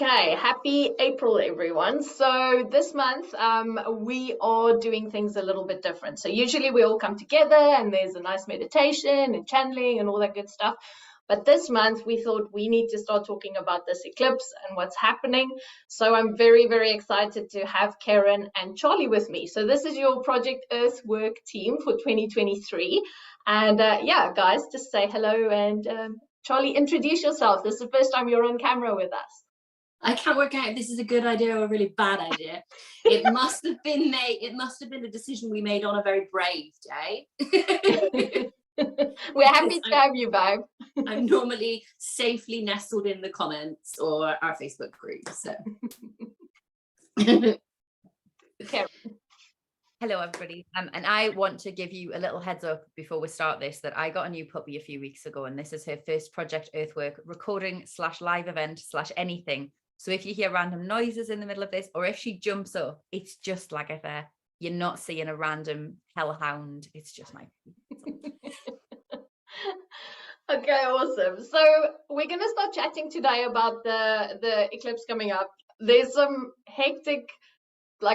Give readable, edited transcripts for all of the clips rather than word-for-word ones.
Okay, happy April, everyone. So this month, we are doing things a little bit different. So usually we all come together and there's a nice meditation and channeling and all that good stuff. But this month we thought we need to start talking about this eclipse and what's happening. So I'm very, very excited to have Ceryn and Charlie with me. So this is your Project Earthwork team for 2023. And yeah, guys, just say hello and Charlie, introduce yourself. This is the first time you're on camera with us. I can't work out if this is a good idea or a really bad idea. It must have been a decision we made on a very brave day. We're happy to have you, babe. I'm normally safely nestled in the comments or our Facebook group. So Okay. Hello, everybody. And I want to give you a little heads up before we start this, that I got a new puppy a few weeks ago, and this is her first Project Earthwork recording / live event / anything. So if you hear random noises in the middle of this, or if she jumps up, it's just like if you're not seeing a random hellhound. It's just my Okay, awesome. So we're going to start chatting today about the eclipse coming up. There's some hectic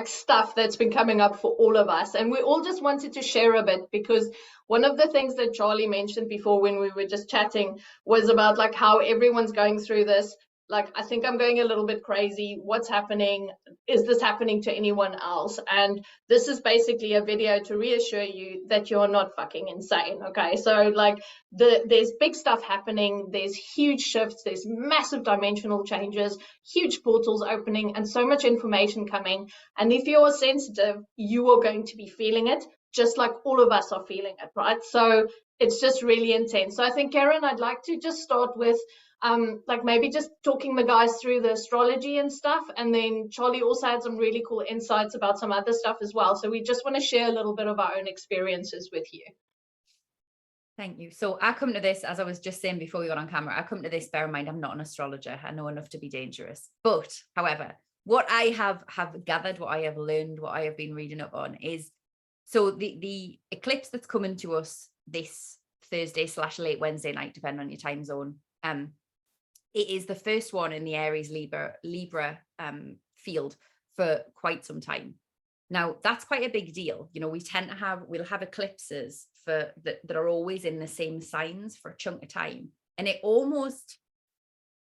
stuff that's been coming up for all of us, and we all just wanted to share a bit, because one of the things that Charlie mentioned before when we were just chatting was about how everyone's going through this. I think I'm going a little bit crazy. What's happening? Is this happening to anyone else? And this is basically a video to reassure you that you're not fucking insane. Okay, so there's big stuff happening. There's huge shifts. There's massive dimensional changes, huge portals opening, and so much information coming. And if you're sensitive, you are going to be feeling it, just like all of us are feeling it, right? So it's just really intense. So I think, Ceryn, I'd like to just start with maybe just talking the guys through the astrology and stuff, and then Charlie also had some really cool insights about some other stuff as well. So we just want to share a little bit of our own experiences with you. Thank you. So I come to this, as I was just saying before we got on camera, I come to this, bear in mind, I'm not an astrologer. I know enough to be dangerous. But however, what I have gathered, what I have learned, what I have been reading up on is, so the eclipse that's coming to us this Thursday / late Wednesday night, depending on your time zone, it is the first one in the Aries Libra field for quite some time. Now, that's quite a big deal. You know, we'll have eclipses that are always in the same signs for a chunk of time. And it almost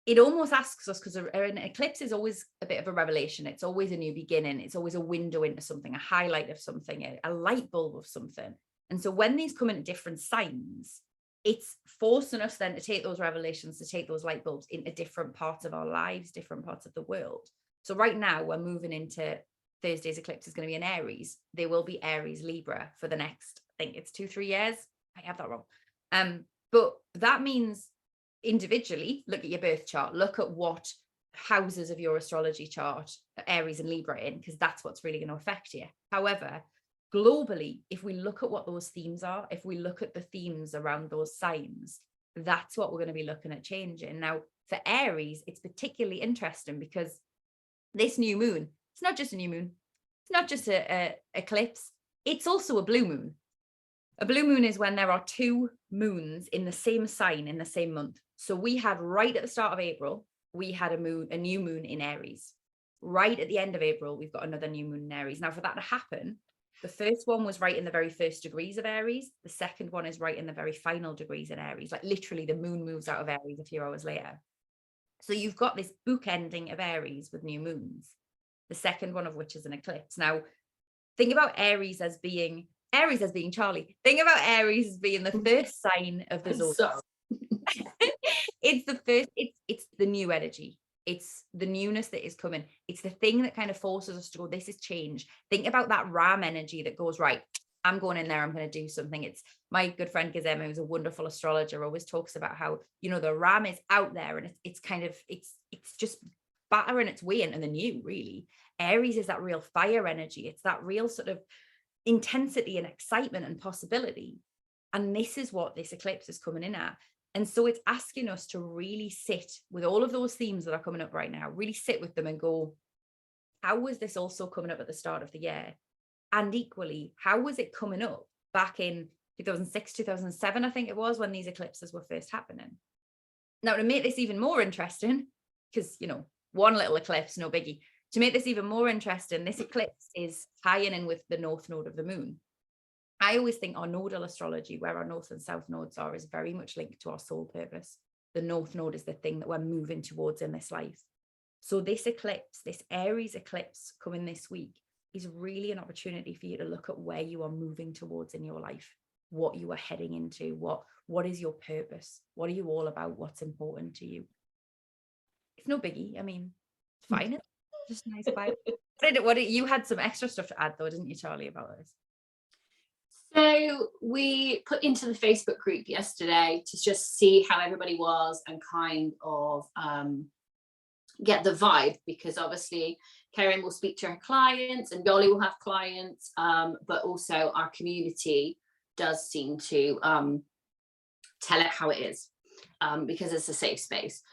asks us, because an eclipse is always a bit of a revelation. It's always a new beginning. It's always a window into something, a highlight of something, a light bulb of something. And so when these come in different signs, it's forcing us then to take those revelations, to take those light bulbs into different parts of our lives, different parts of the world. So right now we're moving into Thursday's eclipse is going to be in Aries. They will be Aries Libra for the next, I think it's 2-3 years. I have that wrong. But that means individually, look at your birth chart, look at what houses of your astrology chart Aries and Libra in, because that's what's really going to affect you. However, globally, if we look at what those themes are, if we look at the themes around those signs, that's what we're going to be looking at changing. Now, for Aries, it's particularly interesting because this new moon, it's not just a new moon. It's not just a eclipse. It's also a blue moon. A blue moon is when there are two moons in the same sign in the same month. So we had right at the start of April, we had a new moon in Aries. Right at the end of April, we've got another new moon in Aries. Now, for that to happen, the first one was right in the very first degrees of Aries. The second one is right in the very final degrees in Aries. Like literally the moon moves out of Aries a few hours later. So you've got this bookending of Aries with new moons, the second one of which is an eclipse. Now, think about Aries as being Charlie. Think about Aries as being the first sign of the zodiac. It's the first, it's the new energy. It's the newness that is coming. It's the thing that kind of forces us to go, this is change. Think about that Ram energy that goes, right, I'm going in there, I'm going to do something. It's my good friend Gizem, who's a wonderful astrologer, always talks about how, you know, the Ram is out there and it's just battering its way into the new, really. Aries is that real fire energy. It's that real sort of intensity and excitement and possibility. And this is what this eclipse is coming in at. And so it's asking us to really sit with all of those themes that are coming up right now, really sit with them and go, how was this also coming up at the start of the year? And equally, how was it coming up back in 2006, 2007, I think it was, when these eclipses were first happening? Now, to make this even more interesting, because, you know, one little eclipse, no biggie. To make this even more interesting, this eclipse is tying in with the north node of the moon. I always think our nodal astrology, where our north and south nodes are, is very much linked to our soul purpose. The north node is the thing that we're moving towards in this life. So this eclipse, this Aries eclipse coming this week, is really an opportunity for you to look at where you are moving towards in your life, what you are heading into, what is your purpose, what are you all about, what's important to you. It's no biggie. I mean, it's fine. It's just a nice vibe. You had some extra stuff to add though, didn't you, Charlie, about this? So we put into the Facebook group yesterday to just see how everybody was and kind of get the vibe, because obviously Ceryn will speak to her clients and Yoli will have clients, but also our community does seem to tell it how it is, because it's a safe space.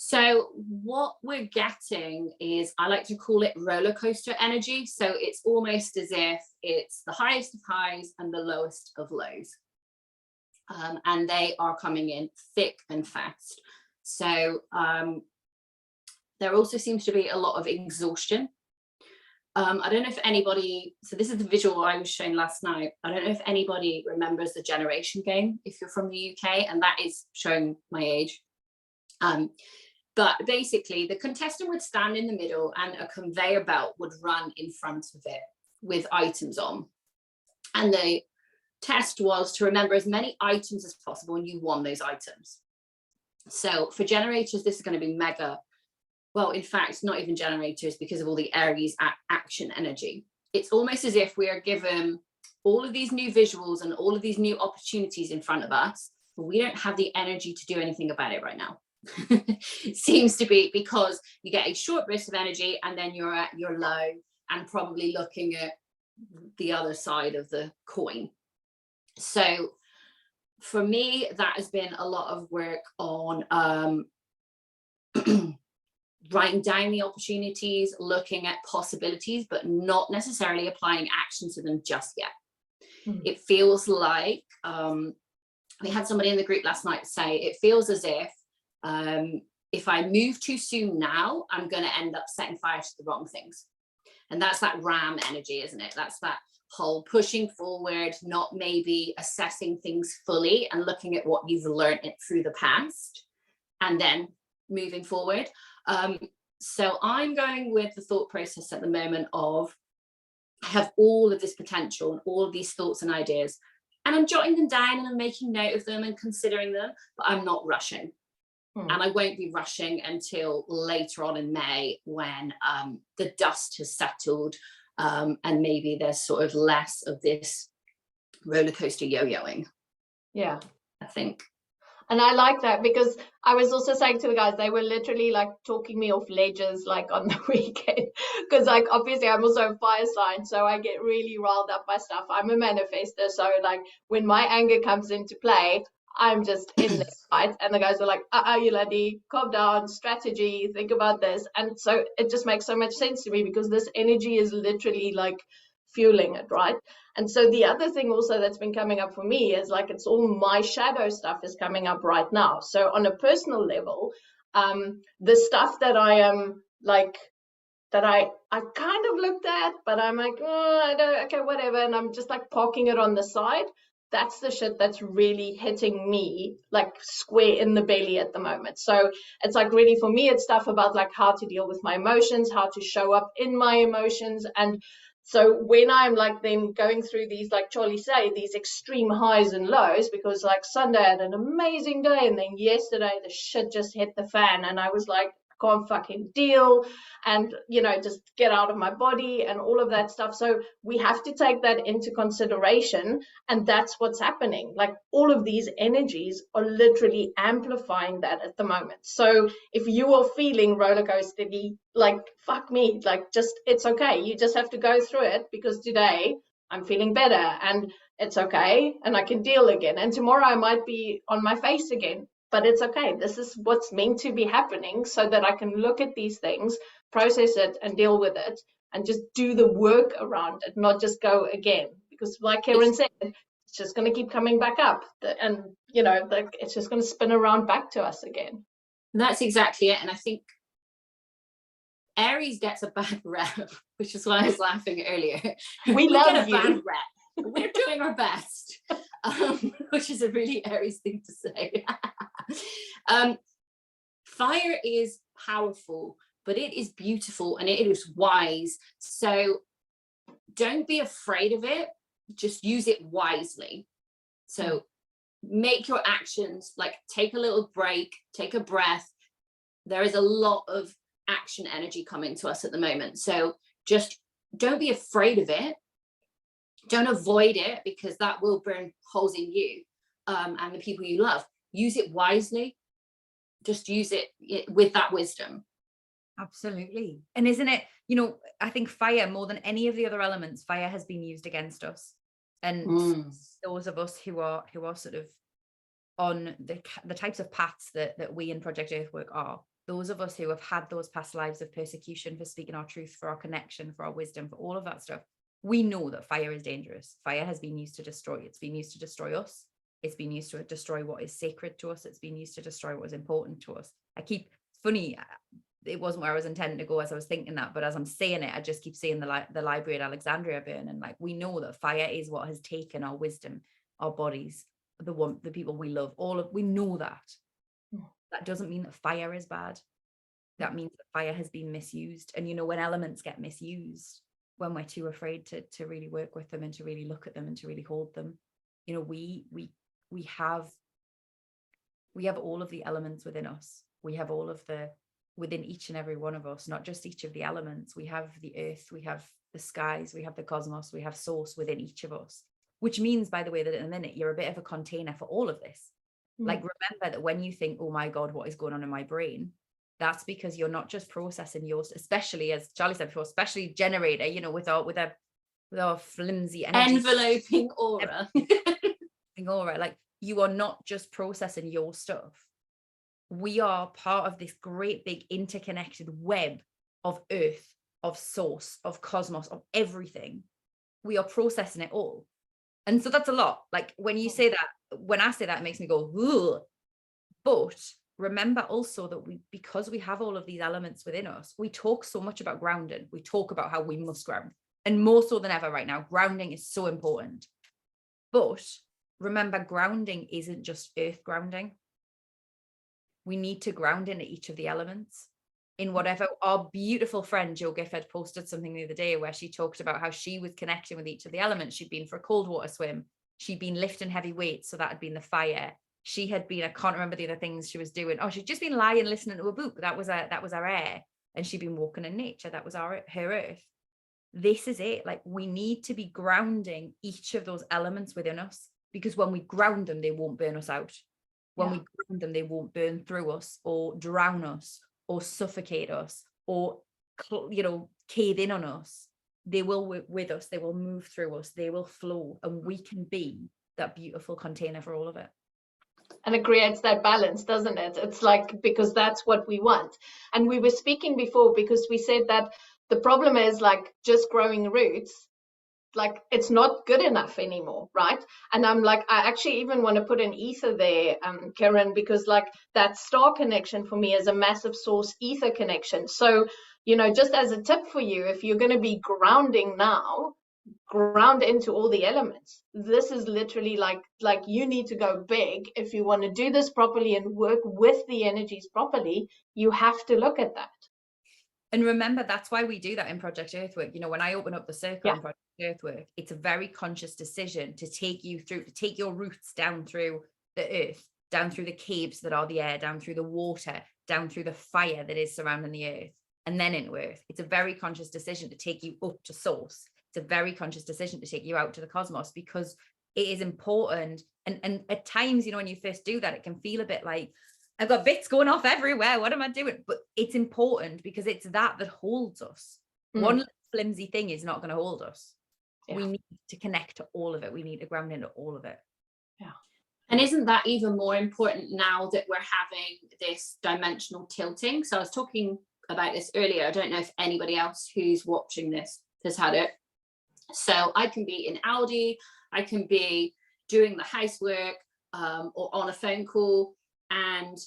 So what we're getting is, I like to call it roller coaster energy. So it's almost as if it's the highest of highs and the lowest of lows. And they are coming in thick and fast. So there also seems to be a lot of exhaustion. I don't know if anybody, so this is the visual I was shown last night. I don't know if anybody remembers the Generation game, if you're from the UK, and that is showing my age. But basically the contestant would stand in the middle and a conveyor belt would run in front of it with items on. And the test was to remember as many items as possible, and you won those items. So for generators, this is going to be mega. Well, in fact, not even generators, because of all the Aries action energy. It's almost as if we are given all of these new visuals and all of these new opportunities in front of us, but we don't have the energy to do anything about it right now. It seems to be because you get a short burst of energy and then you're at your low and probably looking at the other side of the coin. So for me, that has been a lot of work on writing down the opportunities, looking at possibilities, but not necessarily applying action to them just yet. It feels like, we had somebody in the group last night say, it feels as if I move too soon now, I'm going to end up setting fire to the wrong things. And that's that ram energy, isn't it? That's that whole pushing forward, not maybe assessing things fully and looking at what you've learned through the past and then moving forward. So I'm going with the thought process at the moment of, I have all of this potential and all of these thoughts and ideas, and I'm jotting them down and I'm making note of them and considering them, but I'm not rushing. And I won't be rushing until later on in May, when the dust has settled, and maybe there's sort of less of this roller coaster yo-yoing. Yeah, I think. and I like that, because I was also saying to the guys, they were literally like talking me off ledges like on the weekend, because like obviously I'm also a fire sign, so I get really riled up by stuff. I'm a manifester, so like when my anger comes into play, I'm just in this fight. And the guys were like, Yolandi, calm down, strategy, think about this. And so it just makes so much sense to me, because this energy is literally like fueling it, right? And so the other thing also that's been coming up for me is like, it's all my shadow stuff is coming up right now. So on a personal level, the stuff that I am like, that I kind of looked at, but I'm like, oh, I don't, okay, whatever. And I'm just like parking it on the side. That's the shit that's really hitting me like square in the belly at the moment. So it's like really, for me, it's stuff about like how to deal with my emotions, how to show up in my emotions. And so when I'm like then going through these, like Charlie say, these extreme highs and lows, because like Sunday I had an amazing day, and then yesterday the shit just hit the fan, and I was like, can't fucking deal, and you know, just get out of my body and all of that stuff. So we have to take that into consideration, and that's what's happening. Like all of these energies are literally amplifying that at the moment. So if you are feeling roller coastery, like fuck me, like just, it's okay, you just have to go through it, because today I'm feeling better and it's okay, and I can deal again, and tomorrow I might be on my face again. But it's okay. This is what's meant to be happening, so that I can look at these things, process it, and deal with it, and just do the work around it, not just go again. Because like Ceryn said, it's just going to keep coming back up. And, you know, like it's just going to spin around back to us again. That's exactly it. And I think Aries gets a bad rep, which is why I was laughing earlier. We love get a you. bad rep. We're doing our best, which is a really Aries thing to say. Fire is powerful, but it is beautiful and it is wise. So don't be afraid of it. Just use it wisely. So make your actions, like take a little break, take a breath. There is a lot of action energy coming to us at the moment. So just don't be afraid of it. Don't avoid it, because that will burn holes in you and the people you love. Use it wisely. Just use it with that wisdom. Absolutely. And isn't it, you know, I think fire, more than any of the other elements, fire has been used against us. And those of us who are sort of on the types of paths that we in Project Earthwork are, those of us who have had those past lives of persecution for speaking our truth, for our connection, for our wisdom, for all of that stuff, we know that fire is dangerous. Fire has been used to destroy. It's been used to destroy us. It's been used to destroy what is sacred to us. It's been used to destroy what is important to us. Funny, it wasn't where I was intending to go as I was thinking that, but as I'm saying it, I just keep seeing the library at Alexandria burn. And like, we know that fire is what has taken our wisdom, our bodies, the people we love, we know that. That doesn't mean that fire is bad. That means that fire has been misused. And you know, when elements get misused, when we're too afraid to really work with them and to really look at them and to really hold them, you know, we have all of the elements within us. We have all of within each and every one of us, not just each of the elements. We have the earth, we have the skies, we have the cosmos, we have source within each of us, which means, by the way, that in a minute, you're a bit of a container for all of this. Like, remember that when you think, oh my God, what is going on in my brain? That's because you're not just processing yours, especially, as Charlie said before, especially generator, you know, with our flimsy energy. Enveloping aura. Like, you are not just processing your stuff. We are part of this great big interconnected web of earth, of source, of cosmos, of everything. We are processing it all. And so that's a lot. Like, when you say that, when I say that, it makes me go, ugh. But remember also that because we have all of these elements within us, we talk so much about grounding. We talk about how we must ground. And more so than ever right now, grounding is so important. But remember, grounding isn't just earth grounding. We need to ground into each of the elements in whatever. Our beautiful friend Jo Gifford posted something the other day where she talked about how she was connecting with each of the elements. She'd been for a cold water swim. She'd been lifting heavy weights. So that had been the fire. She had been, I can't remember the other things she was doing. Oh, she'd just been lying listening to a book. That was our air. And she'd been walking in nature. That was her earth. This is it. Like, we need to be grounding each of those elements within us, because when we ground them, they won't burn us out. When we ground them, they won't burn through us or drown us or suffocate us or, you know, cave in on us. They will work with us. They will move through us. They will flow, and we can be that beautiful container for all of it. And it creates that balance, doesn't it? It's like, because that's what we want. And we were speaking before, because we said that the problem is, like, just growing roots, like, it's not good enough anymore, right? And I'm like, I actually even want to put an ether there, Ceryn, because like that star connection for me is a massive source ether connection. So, you know, just as a tip for you, if you're going to be grounding now, ground into all the elements. This is literally like you need to go big. If you want to do this properly and work with the energies properly, you have to look at that. And remember, that's why we do that in Project Earthwork. You know, when I open up the circle in Project Earthwork, it's a very conscious decision to take your roots down through the earth, down through the caves that are the air, down through the water, down through the fire that is surrounding the earth, and then into earth. It's a very conscious decision to take you up to source. It's a very conscious decision to take you out to the cosmos, because it is important. And at times, you know, when you first do that, it can feel a bit like, I've got bits going off everywhere. What am I doing? But it's important, because it's that holds us. One little flimsy thing is not going to hold us. Yeah. We need to connect to all of it. We need to ground into all of it. Yeah. And isn't that even more important now that we're having this dimensional tilting? So I was talking about this earlier. I don't know if anybody else who's watching this has had it. So I can be in Aldi, I can be doing the housework or on a phone call, and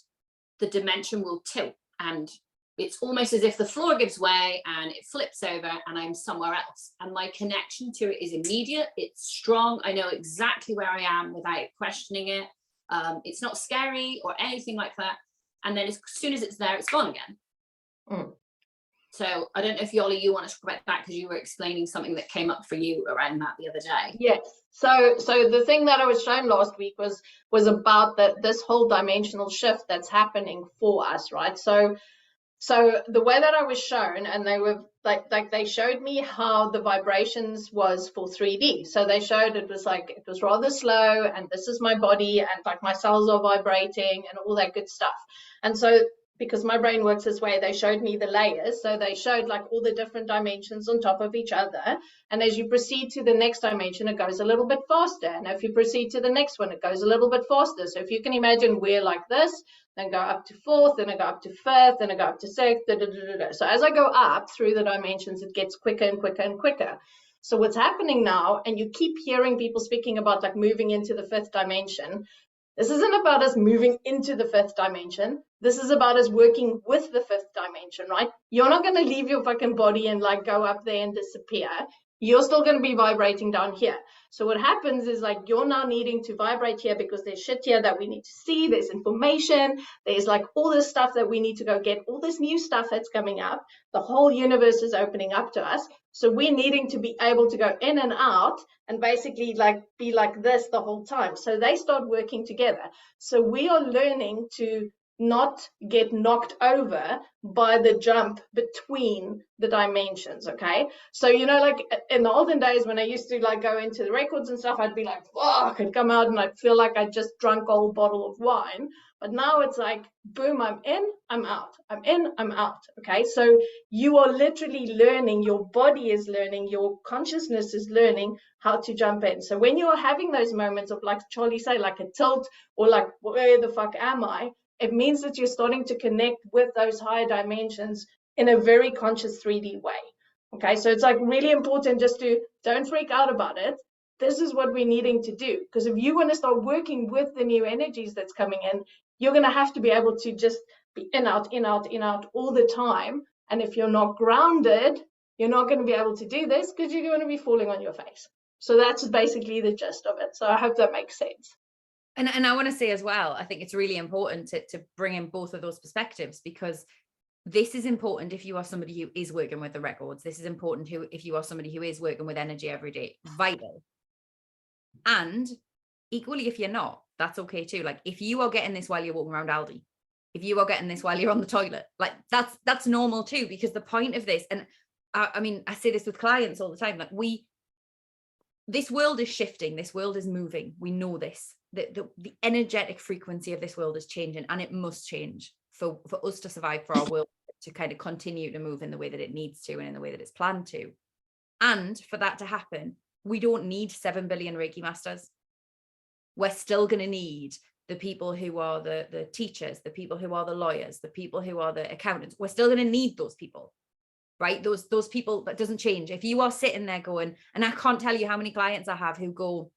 the dimension will tilt, and it's almost as if the floor gives way and it flips over and I'm somewhere else. And my connection to it is immediate. It's strong. I know exactly where I am without questioning it. It's not scary or anything like that. And then as soon as it's there, it's gone again. Mm. So I don't know if Yoli, you want to talk about that, because you were explaining something that came up for you around that the other day. Yes. So the thing that I was shown last week was about this whole dimensional shift that's happening for us, right? So the way that I was shown, and they were like they showed me how the vibrations was for 3D. So they showed it was rather slow, and this is my body, and like my cells are vibrating and all that good stuff. And so because my brain works this way, they showed me the layers. So they showed like all the different dimensions on top of each other. And as you proceed to the next dimension, it goes a little bit faster. And if you proceed to the next one, it goes a little bit faster. So if you can imagine we're like this, then go up to fourth, then I go up to fifth, then I go up to sixth. So as I go up through the dimensions, it gets quicker and quicker and quicker. So what's happening now, and you keep hearing people speaking about like moving into the fifth dimension. This isn't about us moving into the fifth dimension. This is about us working with the fifth dimension, right? You're not going to leave your fucking body and like go up there and disappear. You're still going to be vibrating down here. So what happens is like you're now needing to vibrate here because there's shit here that we need to see. There's information. There's like all this stuff that we need to go get, all this new stuff that's coming up. The whole universe is opening up to us. So we're needing to be able to go in and out and basically like be like this the whole time. So they start working together. So we are learning to not get knocked over by the jump between the dimensions. Okay, so you know, like in the olden days when I used to like go into the records and stuff, I'd be like, fuck, I'd come out and I'd feel like I just drunk a whole bottle of wine. But now it's like, boom, I'm in, I'm out, I'm in, I'm out. Okay, so you are literally learning, your body is learning, your consciousness is learning how to jump in. So when you're having those moments of, like Charlie said, like a tilt or like, where the fuck am I? It means that you're starting to connect with those higher dimensions in a very conscious 3D way. Okay, so it's like really important just to don't freak out about it. This is what we're needing to do. Because if you want to start working with the new energies that's coming in, you're going to have to be able to just be in, out, in, out, in, out all the time. And if you're not grounded, you're not going to be able to do this because you're going to be falling on your face. So that's basically the gist of it. So I hope that makes sense. And I want to say as well, I think it's really important to bring in both of those perspectives, because this is important if you are somebody who is working with the records. This is important if you are somebody who is working with energy every day, vital. And equally, if you're not, that's okay too. Like if you are getting this while you're walking around Aldi, if you are getting this while you're on the toilet, like that's normal too, because the point of this, and I mean, I say this with clients all the time, like this world is shifting, this world is moving. We know this. The energetic frequency of this world is changing, and it must change for us to survive, for our world to kind of continue to move in the way that it needs to and in the way that it's planned to. And for that to happen, we don't need 7 billion Reiki masters. We're still going to need the people who are the teachers, the people who are the lawyers, the people who are the accountants. We're still going to need those people, right? Those people, that doesn't change. If you are sitting there going, and I can't tell you how many clients I have who go,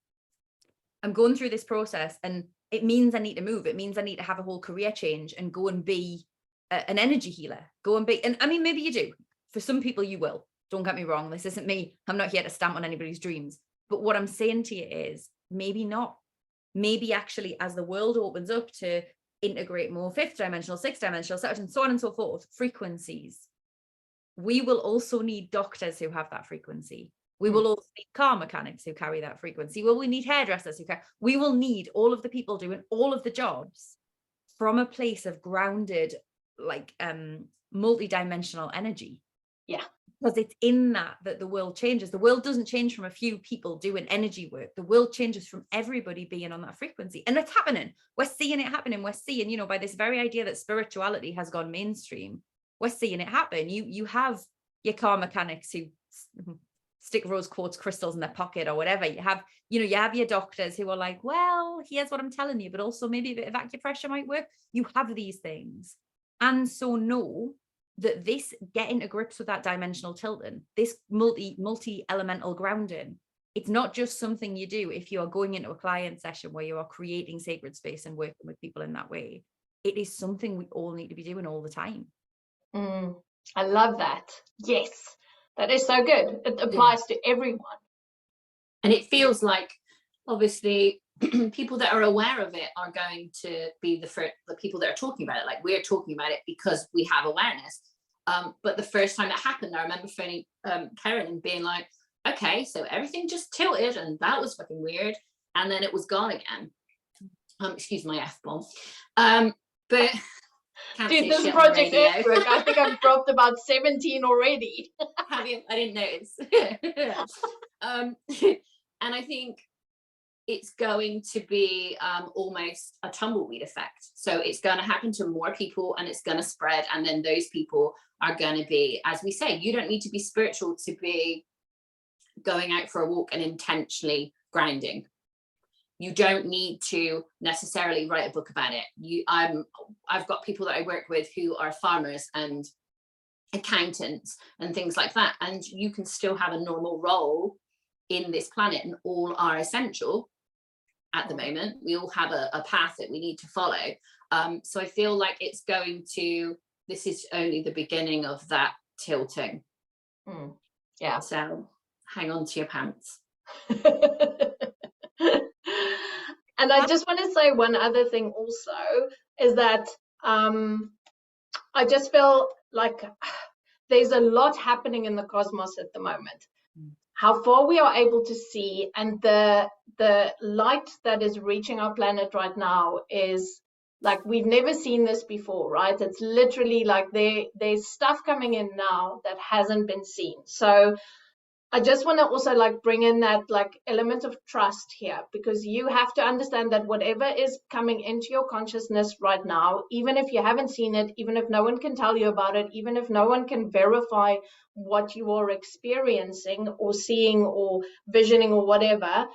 I'm going through this process and it means I need to move. It means I need to have a whole career change and go and be an energy healer. Go and be, and I mean, maybe you do. For some people you will. Don't get me wrong. This isn't me. I'm not here to stamp on anybody's dreams. But what I'm saying to you is maybe not. Maybe actually as the world opens up to integrate more fifth dimensional, sixth dimensional, and so on and so forth, frequencies, we will also need doctors who have that frequency. We will also need car mechanics who carry that frequency. Well, we need hairdressers who carry. We will need all of the people doing all of the jobs from a place of grounded, like multi-dimensional energy. Yeah. Because it's in that the world changes. The world doesn't change from a few people doing energy work. The world changes from everybody being on that frequency. And it's happening. We're seeing it happening. We're seeing, you know, by this very idea that spirituality has gone mainstream, we're seeing it happen. You have your car mechanics who stick rose quartz crystals in their pocket or whatever. You have your doctors who are like, well, here's what I'm telling you, but also maybe a bit of acupressure might work. You have these things. And so know that this getting to grips with that dimensional tilting, this multi-elemental grounding, it's not just something you do if you are going into a client session where you are creating sacred space and working with people in that way. It is something we all need to be doing all the time. I love that. Yes, that is so good. It applies to everyone. And it feels like, obviously, people that are aware of it are going to be the people that are talking about it. Like, we're talking about it because we have awareness. But the first time it happened, I remember phoning Ceryn and being like, okay, so everything just tilted and that was fucking weird. And then it was gone again. Excuse my F-bomb. But dude, this Project Earthwork, I think I've dropped about 17 already. Have you? I didn't notice. And I think it's going to be almost a tumbleweed effect. So it's going to happen to more people and it's going to spread. And then those people are going to be, as we say, you don't need to be spiritual to be going out for a walk and intentionally grounding. You don't need to necessarily write a book about it. I've got people that I work with who are farmers and accountants and things like that. And you can still have a normal role in this planet, and all are essential at the moment. We all have a path that we need to follow. So I feel like this is only the beginning of that tilting. Yeah. So hang on to your pants. And I just want to say one other thing also, is that I just feel like there's a lot happening in the cosmos at the moment. How far we are able to see, and the light that is reaching our planet right now is like, we've never seen this before, right? It's literally like there's stuff coming in now that hasn't been seen. So I just want to also like bring in that like element of trust here, because you have to understand that whatever is coming into your consciousness right now, even if you haven't seen it, even if no one can tell you about it, even if no one can verify what you are experiencing or seeing or visioning or whatever,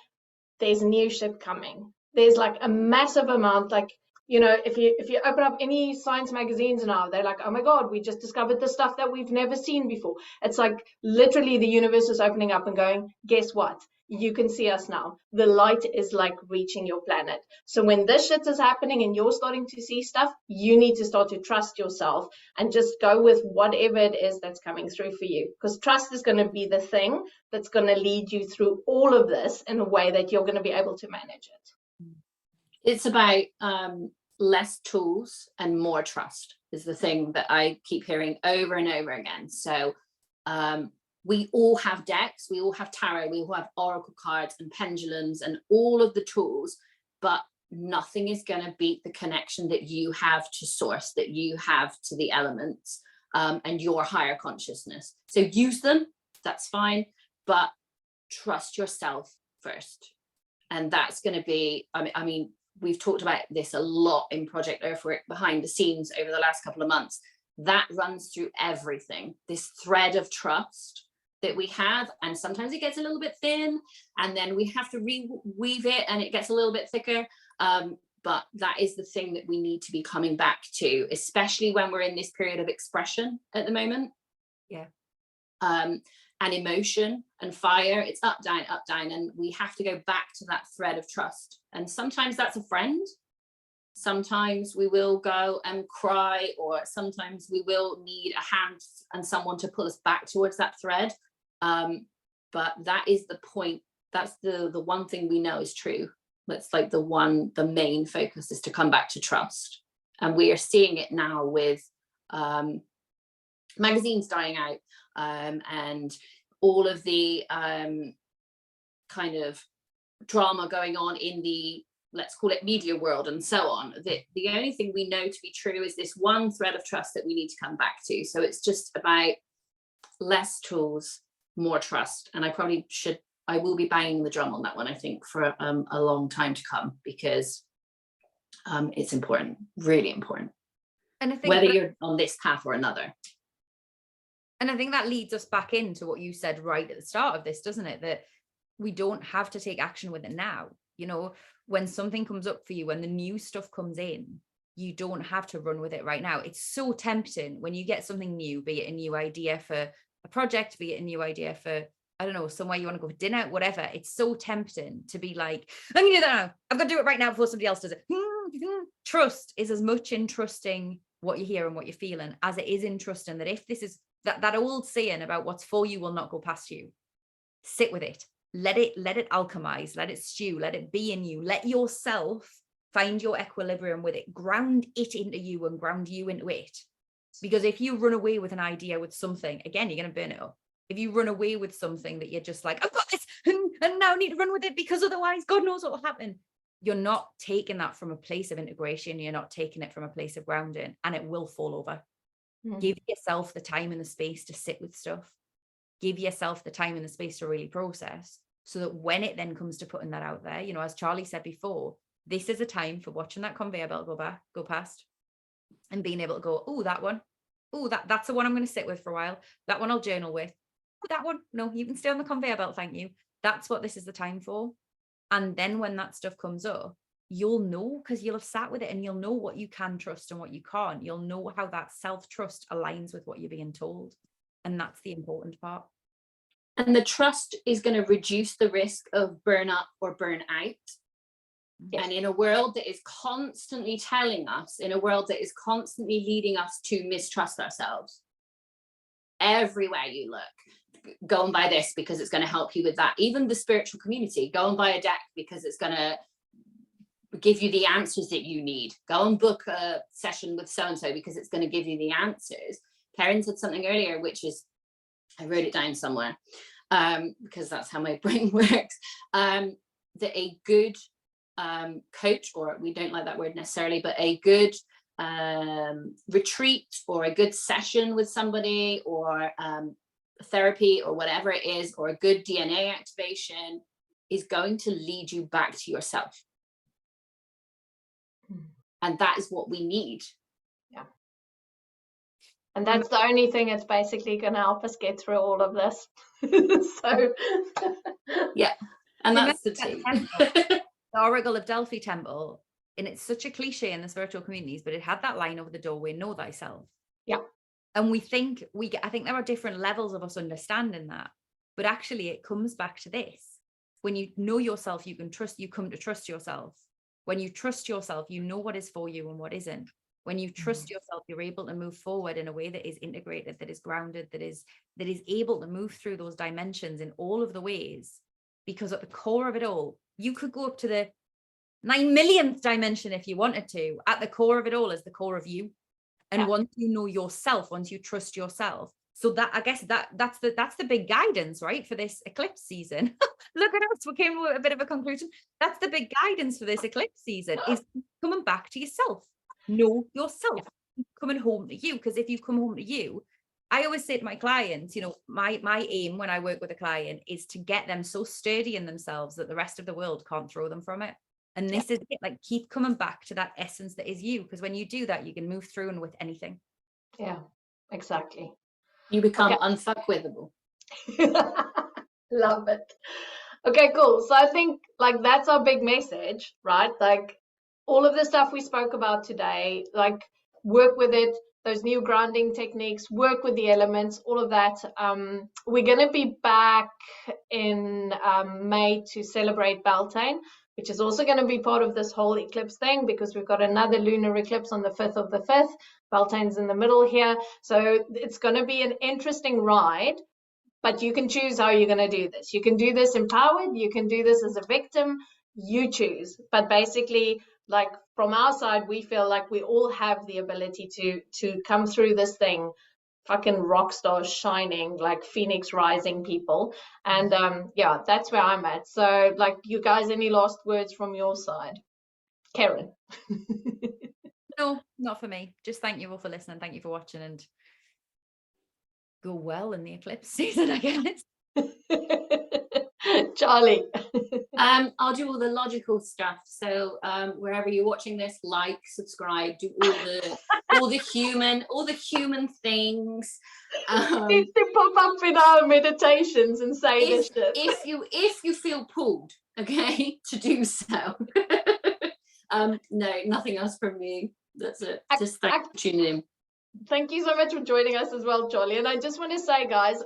there's new shit coming. There's like a massive amount, like, you know, if you open up any science magazines now, they're like, oh my God, we just discovered the stuff that we've never seen before. It's like literally the universe is opening up and going, guess what? You can see us now. The light is like reaching your planet. So when this shit is happening and you're starting to see stuff, you need to start to trust yourself and just go with whatever it is that's coming through for you. Because trust is going to be the thing that's going to lead you through all of this in a way that you're going to be able to manage it. It's about less tools and more trust is the thing that I keep hearing over and over again. So we all have decks, we all have tarot, we all have oracle cards and pendulums and all of the tools, but nothing is going to beat the connection that you have to source, that you have to the elements and your higher consciousness. So use them, that's fine, but trust yourself first. And that's going to be, I mean, we've talked about this a lot in Project Earthwork behind the scenes over the last couple of months. That runs through everything, this thread of trust that we have. And sometimes it gets a little bit thin and then we have to reweave it and it gets a little bit thicker. But that is the thing that we need to be coming back to, especially when we're in this period of expression at the moment. Yeah. And emotion and fire, it's up, down, and we have to go back to that thread of trust. And sometimes that's a friend. Sometimes we will go and cry, or sometimes we will need a hand and someone to pull us back towards that thread. But that is the point. That's the one thing we know is true. That's like the main focus is to come back to trust. And we are seeing it now with magazines dying out. And all of the kind of drama going on in the, let's call it, media world and so on. The only thing we know to be true is this one thread of trust that we need to come back to. So it's just about less tools, more trust. And I will be banging the drum on that one, I think, for a long time to come, because it's important, really important. And I think whether you're on this path or another. And I think that leads us back into what you said right at the start of this, doesn't it? That we don't have to take action with it now. You know, when something comes up for you, when the new stuff comes in, you don't have to run with it right now. It's so tempting when you get something new, be it a new idea for a project, be it a new idea for, I don't know, somewhere you want to go for dinner, whatever. It's so tempting to be like, let me do that now. I've got to do it right now before somebody else does it. Trust is as much in trusting what you're hearing, what you're feeling, as it is in trusting that if this is that old saying about what's for you will not go past you. Sit with it. Let it alchemize, let it stew, let it be in you. Let yourself find your equilibrium with it. Ground it into you and ground you into it. Because if you run away with an idea, with something, again, you're going to burn it up. If you run away with something that you're just like, I've got this and now I need to run with it because otherwise God knows what will happen. You're not taking that from a place of integration. You're not taking it from a place of grounding, and it will fall over. Give yourself the time and the space to sit with stuff. Give yourself the time and the space to really process, so that when it then comes to putting that out there, you know, as Charlie said before, this is a time for watching that conveyor belt go past and being able to go, oh, that one. Oh, that's the one I'm going to sit with for a while. That one I'll journal with. Oh, that one. No, you can stay on the conveyor belt. Thank you. That's what this is the time for. And then when that stuff comes up, you'll know, because you'll have sat with it, and you'll know what you can trust and what you can't. You'll know how that self-trust aligns with what you're being told. And that's the important part. And the trust is going to reduce the risk of burnout or burnout. Yes. And in a world that is constantly telling us, in a world that is constantly leading us to mistrust ourselves, everywhere you look, go and buy this because it's going to help you with that. Even the spiritual community, go and buy a deck because it's going to give you the answers that you need. Go and book a session with so-and-so because it's going to give you the answers. Karen said something earlier, which is, I wrote it down somewhere, because that's how my brain works, that a good coach, or we don't like that word necessarily, but a good retreat or a good session with somebody, or therapy or whatever it is, or a good DNA activation, is going to lead you back to yourself. And that is what we need. Yeah. And that's the only thing that's basically going to help us get through all of this. So yeah, and that's the tea. The Oracle of Delphi temple, and it's such a cliche in the spiritual communities, but it had that line over the doorway, know thyself. Yeah. And I think there are different levels of us understanding that, but actually it comes back to this. When you know yourself, you come to trust yourself. When you trust yourself, you know what is for you and what isn't. When you trust yourself, you're able to move forward in a way that is integrated, that is grounded, that is able to move through those dimensions in all of the ways. Because at the core of it all, you could go up to the 9 millionth dimension if you wanted to. At the core of it all is the core of you. And once you know yourself, once you trust yourself, so that, I guess that's the big guidance, right, for this eclipse season. Look at us, we came with a bit of a conclusion. That's the big guidance for this eclipse season, is coming back to yourself. Know yourself, coming home to you. Because if you come home to you, I always say to my clients, you know, my aim when I work with a client is to get them so sturdy in themselves that the rest of the world can't throw them from it. And this is it, like, keep coming back to that essence that is you, because when you do that, you can move through and with anything. Yeah, exactly. You become unfuckwithable. Love it. Okay, cool. So I think, like, that's our big message, right? Like, all of the stuff we spoke about today, like, work with it, those new grounding techniques, work with the elements, all of that. We're going to be back in May to celebrate Beltane, which is also going to be part of this whole eclipse thing, because we've got another lunar eclipse on the 5th of the 5th. Beltane's in the middle here. So it's going to be an interesting ride, but you can choose how you're going to do this. You can do this empowered. You can do this as a victim. You choose. But basically, like, from our side, we feel like we all have the ability to come through this thing fucking rock stars shining, like phoenix rising people. And yeah, that's where I'm at. So, like, you guys, any last words from your side? Karen? No, not for me. Just thank you all for listening. Thank you for watching, and go well in the eclipse season, I guess. Charlie? I'll do all the logical stuff. So wherever you're watching this, like, subscribe, do all the human things. Needs to pop up in our meditations and say this shit. If you feel pulled, okay, to do so. No, nothing else from me. That's it. Just thanks for tuning in. Thank you so much for joining us as well, Charlie. And I just want to say, guys,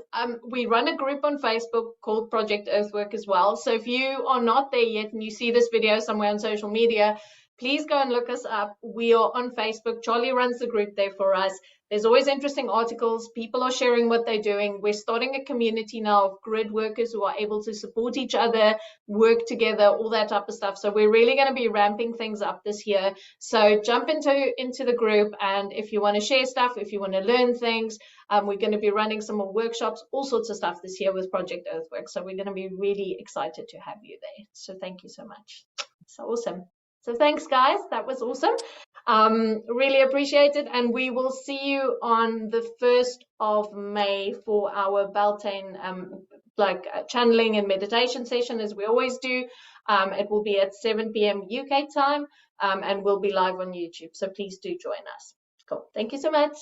we run a group on Facebook called Project Earthwork as well. So if you are not there yet and you see this video somewhere on social media, please go and look us up. We are on Facebook. Charlie runs the group there for us. There's always interesting articles. People are sharing what they're doing. We're starting a community now of grid workers who are able to support each other, work together, all that type of stuff. So we're really going to be ramping things up this year. So jump into the group, and if you want to share stuff, if you want to learn things, we're going to be running some more workshops, all sorts of stuff this year with Project Earthwork. So we're going to be really excited to have you there. So thank you so much. So awesome. So thanks, guys. That was awesome. Really appreciate it. And we will see you on the 1st of May for our Beltane channeling and meditation session, as we always do. It will be at 7 p.m. UK time, and we'll be live on YouTube. So please do join us. Cool. Thank you so much.